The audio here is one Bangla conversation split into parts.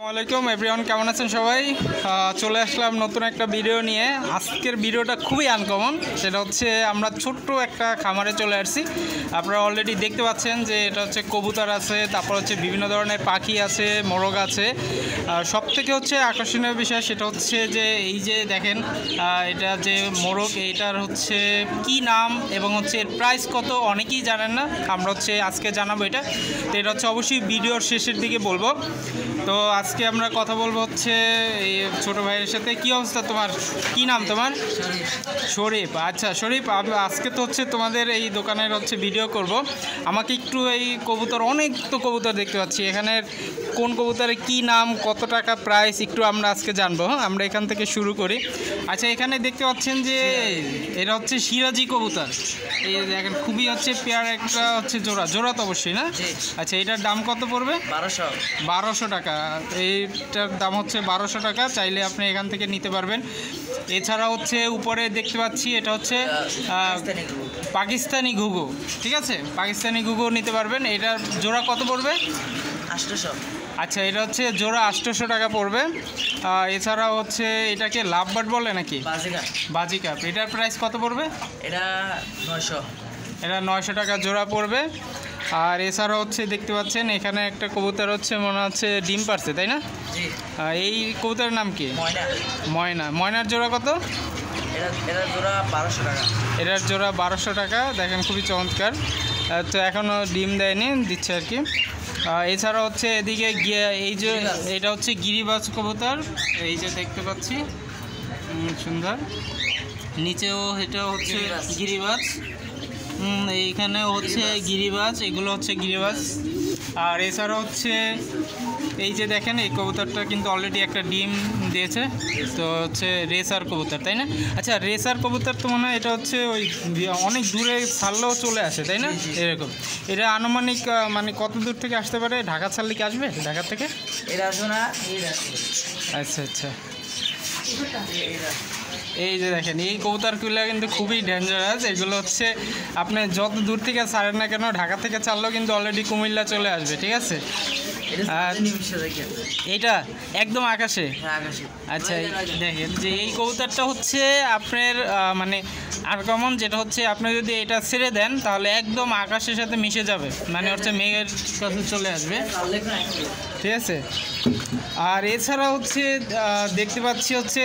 আসসালামাইকুম এভরিওয়ান, কেমন আছেন সবাই? চলে আসলাম নতুন একটা ভিডিও নিয়ে। আজকের ভিডিওটা খুবই আনকমন। সেটা হচ্ছে আমরা ছোট্ট একটা খামারে চলে আসছি। আপনারা অলরেডি দেখতে পাচ্ছেন যে এটা হচ্ছে কবুতর আছে, তারপর হচ্ছে বিভিন্ন ধরনের পাখি আছে, মোরগ আছে। সব থেকে হচ্ছে আকর্ষণীয় বিষয় সেটা হচ্ছে যে এই যে দেখেন এটা যে মোরগ, এইটার হচ্ছে কি নাম এবং হচ্ছে এর প্রাইস কত অনেকেই জানেন না। আমরা হচ্ছে আজকে জানাবো এটা। তো এটা হচ্ছে অবশ্যই ভিডিওর শেষের দিকে বলবো। তো আজকে আমরা কথা বলবো হচ্ছে এই ছোটো ভাইয়ের সাথে। কি অবস্থা তোমার? কি নাম তোমার? শরীফ। আচ্ছা শরীফ, আজকে তো হচ্ছে তোমাদের এই দোকানের হচ্ছে ভিডিও করব। আমাকে একটু এই কবুতর, অনেক তো কবুতর দেখতে পাচ্ছি, এখানের কোন কবুতরের কি নাম, কত টাকা প্রাইস, একটু আমরা আজকে জানবো। হ্যাঁ, আমরা এখান থেকে শুরু করি। আচ্ছা, এখানে দেখতে পাচ্ছেন যে এটা হচ্ছে সিরাজি কবুতর। এই দেখেন খুবই হচ্ছে পেয়ার একটা হচ্ছে জোড়া তো অবশ্যই না? আচ্ছা, এটার দাম কত পড়বে? 1200 টাকা। এইটার দাম হচ্ছে 1200 টাকা। চাইলে আপনি এখান থেকে নিতে পারবেন। এছাড়া হচ্ছে উপরে দেখতে পাচ্ছি এটা হচ্ছে পাকিস্তানি ঘুঘু। ঠিক আছে, পাকিস্তানি ঘুঘু নিতে পারবেন। এটার জোড়া কত পড়বে? 800। আচ্ছা, এটা হচ্ছে জোড়া 800 টাকা পড়বে। এছাড়াও হচ্ছে এটাকে লাভ বার্ড বলে নাকি? বাজি কাপ। এটার প্রাইস কত পড়বে? এটা 900। এটা 900 টাকা জোড়া পড়বে। আর এছাড়া হচ্ছে দেখতে পাচ্ছেন এখানে একটা কবুতর হচ্ছে, মনে হচ্ছে ডিম পারছে, তাই না? এই কবুতরের নাম কি? ময়না। ময়নার জোড়া কত? এটার জোড়া 1200 টাকা। এটার জোড়া 1200 টাকা। দেখেন খুবই চমৎকার। তো এখনও ডিম দেয়নি, দিচ্ছে আর কি। এছাড়া হচ্ছে এদিকে এই যে এটা হচ্ছে গিরিবাজ কবুতর, এই যে দেখতে পাচ্ছি সুন্দর। নিচেও এটা হচ্ছে গিরিবাজ, এইখানেও হচ্ছে গিরিবাজ, এগুলো হচ্ছে গিরিবাজ। আর এছাড়া হচ্ছে এই যে দেখেন এই কবুতরটা কিন্তু অলরেডি একটা ডিম দিয়েছে। তো হচ্ছে রেসার কবুতর, তাই না? আচ্ছা, রেসার কবুতর তো মনে হয় এটা হচ্ছে ওই অনেক দূরে ছাড়লেও চলে আসে, তাই না? এরকম। এটা আনুমানিক মানে কত দূর থেকে আসতে পারে? ঢাকা ছাড়লে কি আসবে ঢাকা থেকে? আচ্ছা আচ্ছা। এই যে দেখেন এই কবুতরগুলো কিন্তু খুবই ডেঞ্জারাস। এগুলো হচ্ছে আপনি যত দূর থেকে ছাড়েন না কেন, ঢাকা থেকে ছাড়লেও কিন্তু অলরেডি কুমিল্লা চলে আসবে। ঠিক আছে। আর এইটা একদম আকাশে। আচ্ছা, দেখেন যে এই কবুতরটা হচ্ছে আপনার মানে আনকমন, যেটা হচ্ছে আপনি যদি এটা ছেড়ে দেন তাহলে একদম আকাশের সাথে মিশে যাবে, মানে হচ্ছে মেঘের কাছে চলে আসবে। ঠিক আছে। আর এছাড়া হচ্ছে দেখতে পাচ্ছি হচ্ছে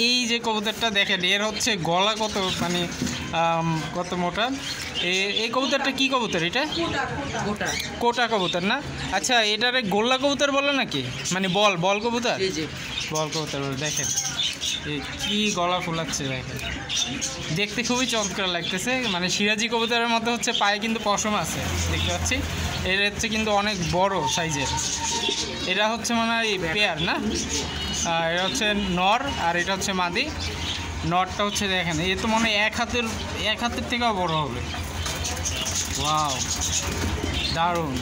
এই যে কবুতরটা দেখেন, এর হচ্ছে গলা কত, মানে কত মোটা। এই কবুতরটা কি কবুতর? এটা কোটা কবুতর না? আচ্ছা, এটারে গোল্লা কবুতর বলে নাকি? মানে বল কবুতর। বল কবুতর বলে। দেখেন কি গলা ফুলাচ্ছে, দেখেন দেখতে খুবই চমৎকার লাগতেছে। মানে সিরাজি কবুতরের মতো হচ্ছে পায়ে কিন্তু পশম আছে, দেখতে পাচ্ছি। এর হচ্ছে কিন্তু অনেক বড় সাইজের। এটা হচ্ছে মনে হয় পেয়ার না? এটা হচ্ছে নর আর এটা হচ্ছে মাদি। নরটা হচ্ছে দেখেন এ তো মনে হয় এক হাতের থেকেও বড় হবে। ওয়াও, দারুণ।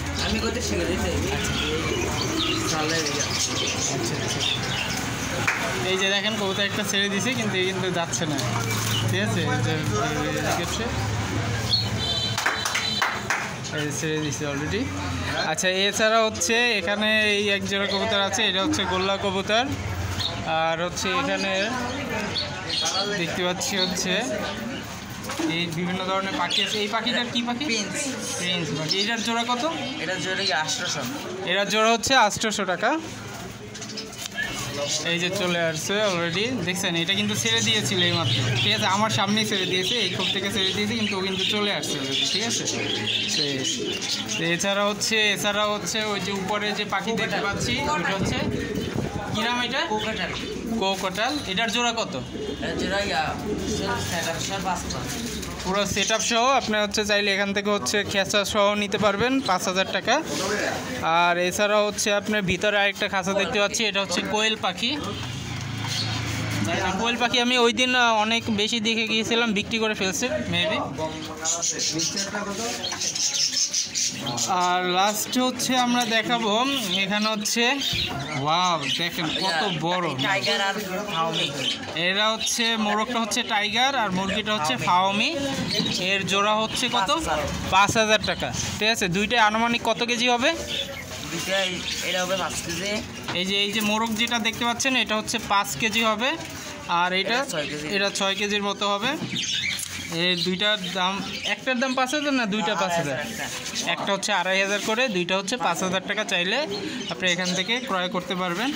আচ্ছা আচ্ছা। এই যে দেখেন কবুতর একটা ছেড়ে দিছে, কিন্তু যাচ্ছে না। ঠিক আছে, ছেড়ে দিচ্ছে অলরেডি। আচ্ছা, এছাড়া হচ্ছে এখানে এই এক জোড়া কবুতর আছে, এটা হচ্ছে গোল্লা কবুতর। আর হচ্ছে এখানে দেখতে পাচ্ছি হচ্ছে এই বিভিন্ন ধরনের পাখি আছে। এই পাখিটার কি পাখি? প্রিন্স পাখি। এটার জোড়া কত? এটার জোড়া 800। এটার জোড়া হচ্ছে 800 টাকা। এই যে চলে আসছে অলরেডি, দেখছেন এটা কিন্তু ছেড়ে দিয়েছিল এইমাত্র। ঠিক আছে, আমার সামনেই ছেড়ে দিয়েছে, এই খোপ থেকে ছেড়ে দিয়েছে, কিন্তু ও কিন্তু চলে আসছে অলরেডি। ঠিক আছে। এছাড়া হচ্ছে ওই যে উপরে যে পাখি দেখতে পাচ্ছি ওটা হচ্ছে কি নাম? এটা কোকাটাল। এটার জোড়া কত? পুরো সেট আপ সহ আপনি হচ্ছে চাইলে এখান থেকে হচ্ছে খেঁচা সহ নিতে পারবেন 5000 টাকা। আর এছাড়াও হচ্ছে আপনার ভিতরে আরেকটা খাঁচা দেখতে পাচ্ছি, এটা হচ্ছে কোয়েল পাখি। কোয়েল পাখি আমি ওই দিন অনেক বেশি দেখে গিয়েছিলাম, বিক্রি করে ফেলছে মেবি। আর লাস্টে হচ্ছে আমরা দেখাবো এখানে হচ্ছে, ওয়াও দেখেন কত বড় টাইগার আর ফাউমি। এরা হচ্ছে মোরগটা হচ্ছে টাইগার আর মুরগিটা হচ্ছে ফাউমি। এর জোড়া হচ্ছে কত? 5000 টাকা। ঠিক আছে। দুইটাই আনুমানিক কত কেজি হবে? এটা হবে 5 কেজি। এই যে মোরগ যেটা দেখতে পাচ্ছেন এটা হচ্ছে 5 কেজি হবে, আর এটা 6 কেজির মতো হবে। এই দুইটার দাম, একটার দাম 5,000 না দুইটা 5,000? একটা হচ্ছে 2,500 করে, দুইটা হচ্ছে 5,000 টাকা। চাইলে আপনি এখান থেকে ক্রয় করতে পারবেন।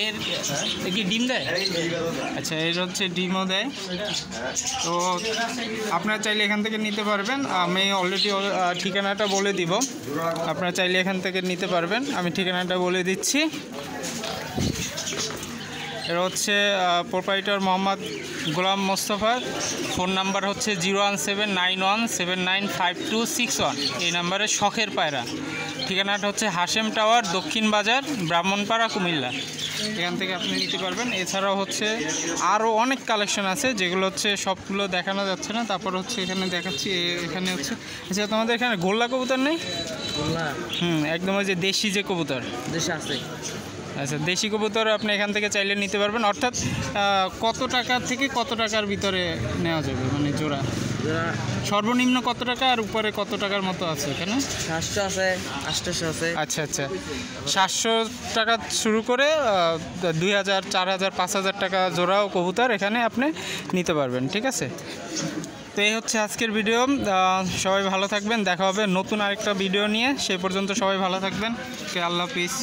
এর কি ডিম দেয়? আচ্ছা, এর হচ্ছে ডিমও দেয়। তো আপনারা চাইলে এখান থেকে নিতে পারবেন। আমি অলরেডি ঠিকানাটা বলে দিব, আপনারা চাইলে এখান থেকে নিতে পারবেন। আমি ঠিকানাটা বলে দিচ্ছি। এর হচ্ছে proprietor Mohammad Golam Mostafa. Phone number হচ্ছে 01791795261। এই নাম্বারে শখের পায়রা। ঠিকানাটা হচ্ছে হাশেম টাওয়ার, দক্ষিণ বাজার, ব্রাহ্মণপাড়া, কুমিল্লা। এখান থেকে আপনি নিতে পারবেন। এছাড়াও হচ্ছে আরও অনেক কালেকশন আছে, যেগুলো হচ্ছে সবগুলো দেখানো যাচ্ছে না। তারপর হচ্ছে এখানে দেখাচ্ছি, এখানে হচ্ছে আচ্ছা তোমাদের এখানে গোল্লা কবুতর নেই? একদম ওই যে দেশি যে কবুতর দেশে আছে। আচ্ছা, দেশি কবুতর আপনি এখান থেকে চাইলে নিতে পারবেন। অর্থাৎ কত টাকা থেকে কত টাকার ভিতরে নেওয়া যাবে, মানে জোড়া সর্বনিম্ন কত টাকা আর উপরে কত টাকার মতো আছে এখানে? 700 আছে, 800 আছে। আচ্ছা আচ্ছা, 700 টাকা শুরু করে 2,000, 4,000, 5,000 টাকা জোড়াও কবুতর এখানে আপনি নিতে পারবেন। ঠিক আছে, তো এই হচ্ছে আজকের ভিডিও। সবাই ভালো থাকবেন, দেখা হবে নতুন আরেকটা ভিডিও নিয়ে। সেই পর্যন্ত সবাই ভালো থাকবেন। ওকে, আল্লাহ হাফিজ।